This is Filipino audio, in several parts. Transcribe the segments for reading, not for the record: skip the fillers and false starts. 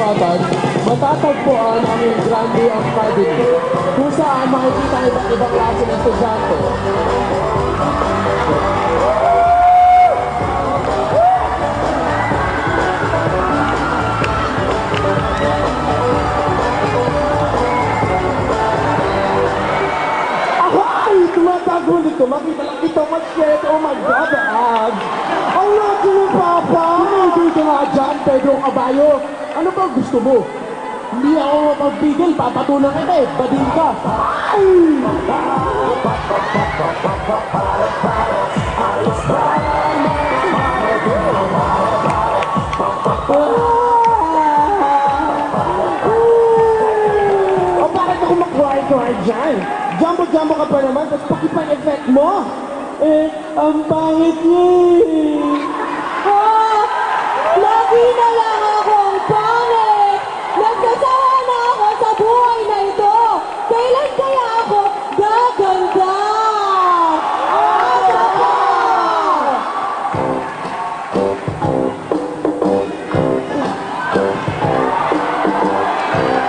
kagubatan, matatagpuan ang Grande Academy, kung saan makikita ang iba't ibang klase ng estudyante. Ako ay tumatago nito, makita lang ito, mag-share, oh my God, ang laki ng papa! Tumigil ka nga dyan, Pedro Caballo! Ano ba gusto mo? Hindi ako mapagbigil, papatulang kita eh, badin ka! Ay! O bakit ako mag-cry dyan? Jumbo-jumbo ka pa naman, tapos pakipang-effect mo! Eh, ang pangit niya eh! Lagi na lang akong pangit! Nagsasawa na ako sa buhay na ito! Kailan kaya ako gaganda? Asa ka?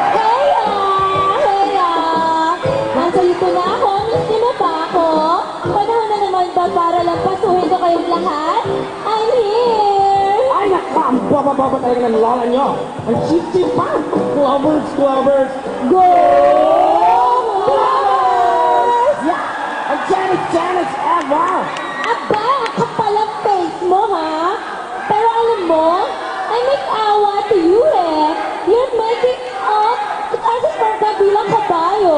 Heya! Nasa yuko na ako, miss niyo na ba ako? Panahon na naman ba para lang pasuhin ko kayong lahat? I'm here! Ay, nakam! Bababa talaga ng lola nyo! Ang chip-chip pa! Clovers! Go! Flowers! Yeah! Ang Janet Eva! Aba, ang kapal ang face mo, ha? Pero alam mo, I make awa to you, eh. You're making up as if ka bilang kabayo.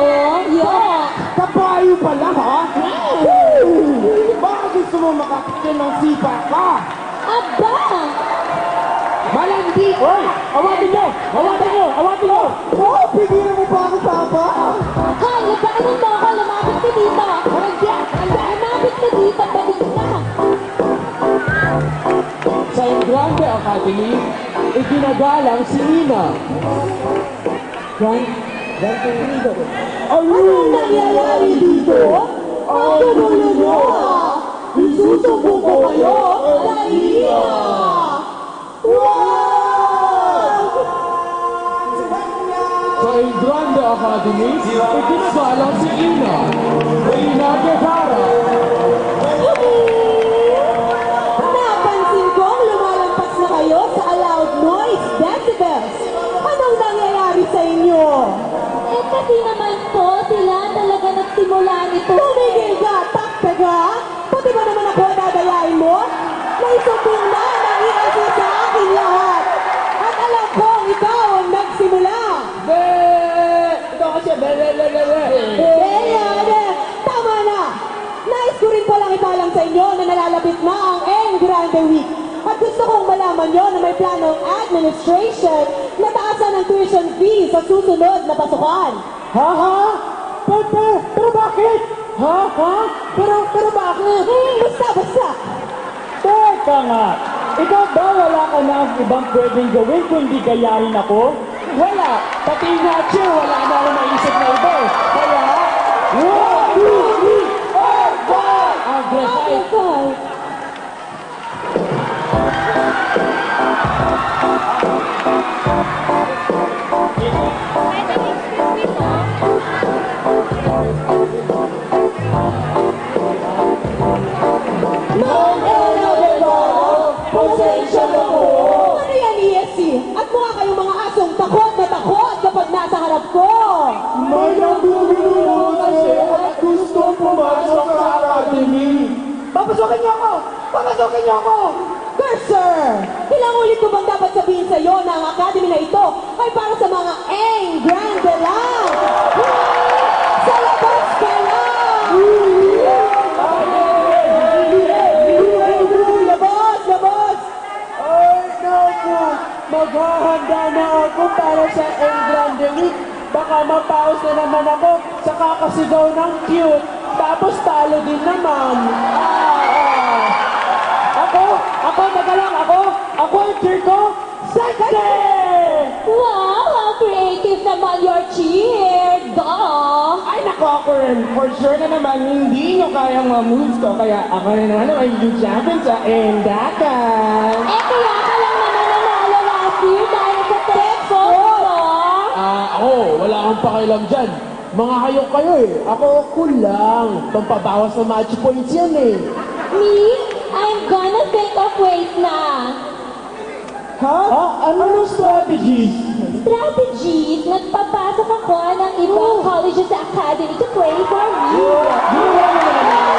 Yeah. Kabayo pala, ha? Bakit gusto mo makakita ng sipa ka? Aba! Malandi! Hoy! Awatin mo! Oh, pigilan mo pa ako, Papa! Hay, napaanin mo ako. Lumapit ka dito. Lumapit ka dito. Balik na. Sa Grande Academy, iginagalang si Ina. Anong nangyayari dito? Ang gulo nyo! Isusumbong ko kayo! Laina! Sa Grande Academy, iginagalang si Ina. Ina Guevara. Napansin kong lumalampas na kayo sa allowed noise decibels. Anong nangyayari sa inyo? Eh kasi naman po, sila talaga nagsimula nito. Tumigil ka, takpe ka? Pati ba naman ako dadayain mo? Naisumbong na ng IAC sa akin lahat. At alam kong ikaw ang nagsimula. Ito kasi, Tama na! Nais ko rin palang italang sa inyo na nalalapit na ang N Grande Week. At gusto kong malaman nyo na may planong administration na taasan ng tuition fee sa susunod na pasukan. Ha? Pero bakit? Ha? Pero bakit? Basta! Teka nga, ikaw ba wala ka na ang ibang pwedeng gawin kundi gayahin ako? Wala! Pati nga cheer, wala na ako maisip na iba eh. Kaya, 1, 2, 3, 4, 5! Agresive! Pasensya na po! Ano yan, ESC? At mukha kayong mga asong takot na takot kapag nasa harap ko! May nagugulo kasi at gusto pumasok sa academy. Papasukin niyo ako! Good sir! Ilang ulit ko bang dapat sabihin sa iyo na ang academy na ito ay para sa mga N Grande lang? Sa labas ka lang! Labas! Ay, naku! Maghahanda na ako para sa N Grande Week. Baka mapaos na naman ako sa kakasigaw ng cute. Tapos talo din naman. Ako ang cheer ko, sexy! Wow! How creative naman your cheer! Duh! Ay, nako ako rin. For sure na naman, hindi nyo kayang moves ko. Kaya ako na naman ang yung champion sa Endakan. Eh kaya ka lang naman nanalo last year dahil sa text. akong pakialam dyan. Mga hayok kayo eh. Ako, cool lang. Pampabawas sa match points yan eh. Me? I'm gonna think of ways na. Ha? Ano strategies? Strategies, nagpapasok ako ng ibang colleges sa academy to play for me. Ginawa mo naman.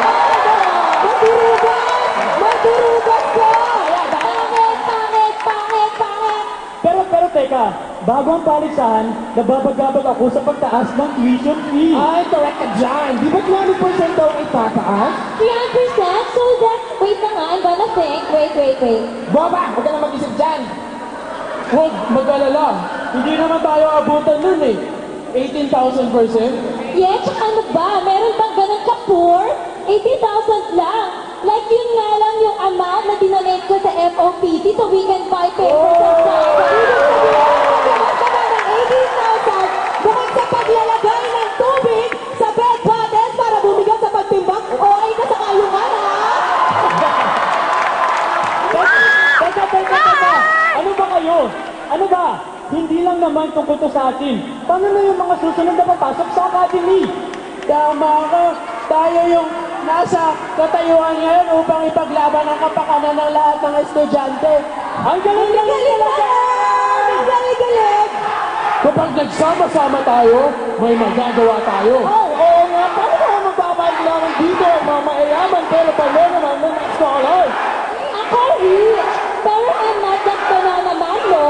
Maturugas! Maturugas ko! Pangit, pangit, pangit, pangit! Pero teka, bago ang palisahan, nababagabag ako sa pagtaas ng tuition fee. Ay, correct ka dyan. Di ba 20% daw itataas? 300%? So that, wait na nga, I'm gonna think. Wait. Boba, huwag ka na mag-isip dyan. Huwag mag-alala. Hindi naman tayo abutan nun eh. 18,000%? Yeah, tsaka ano ba? Meron bang ganun ka-poor? 80,000 lang. Like yun nga lang yung amount na dinonate ko sa FOPT so we can buy papers and supplies. Ibig sabihin, ng 18,000 bukod sa paglalagay ng tubig sa bed bottles para bumigat sa pagtimbang, okay ka sa kayungan, ha? Teka. Ano ba kayo? Ano ba? Hindi lang naman tungkol to sa atin. Paano na yung mga susunod na papasok sa academy? Tama ka. Tayo yung nasa katayuan ngayon upang ipaglaban ang kapakanan ng lahat ng estudyante. Ang galing-galing talaga! Ang galing-galing! Kapag nagsama-sama tayo, may magagawa tayo. Oo nga. Paano ka magpapailangan dito ang mga mayayaman pero pala naman ng mga scholars? Ako rich, pero I'm not that banana man, no?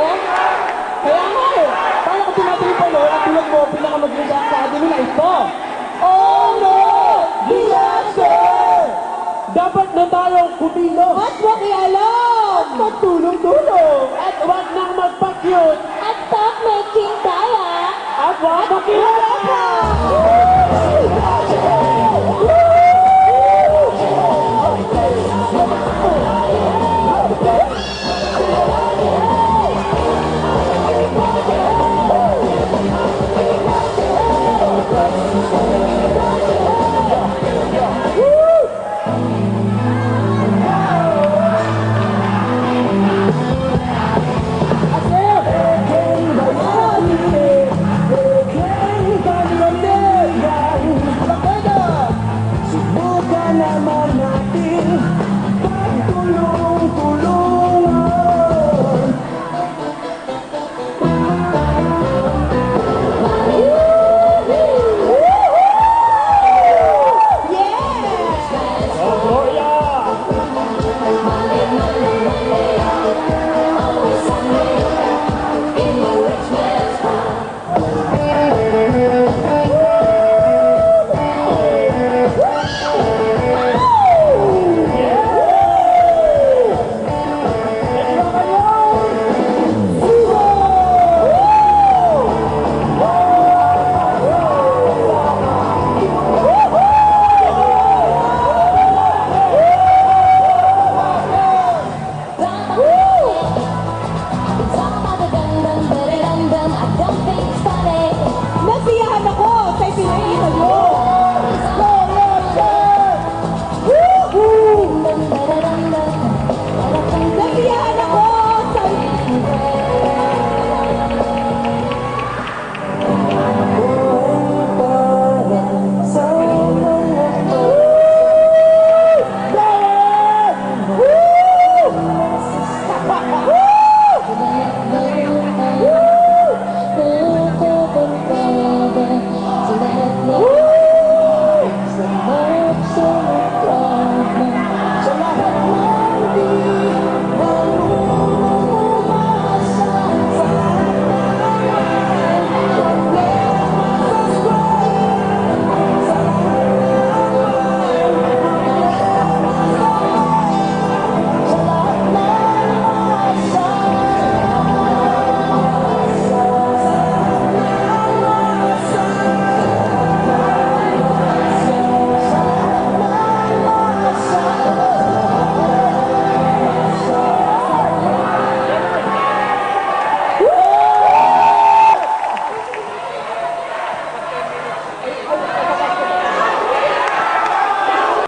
Kaya nga eh. Paano ko tinatripalo at tulad mo pinakamagaling sa academy na ito? Oh no! Disaster! Dapat na tayong kumilos At makialam! Magtulong-tulong! at huwag nang magpa-cute. At stop making taya! At wag makialam!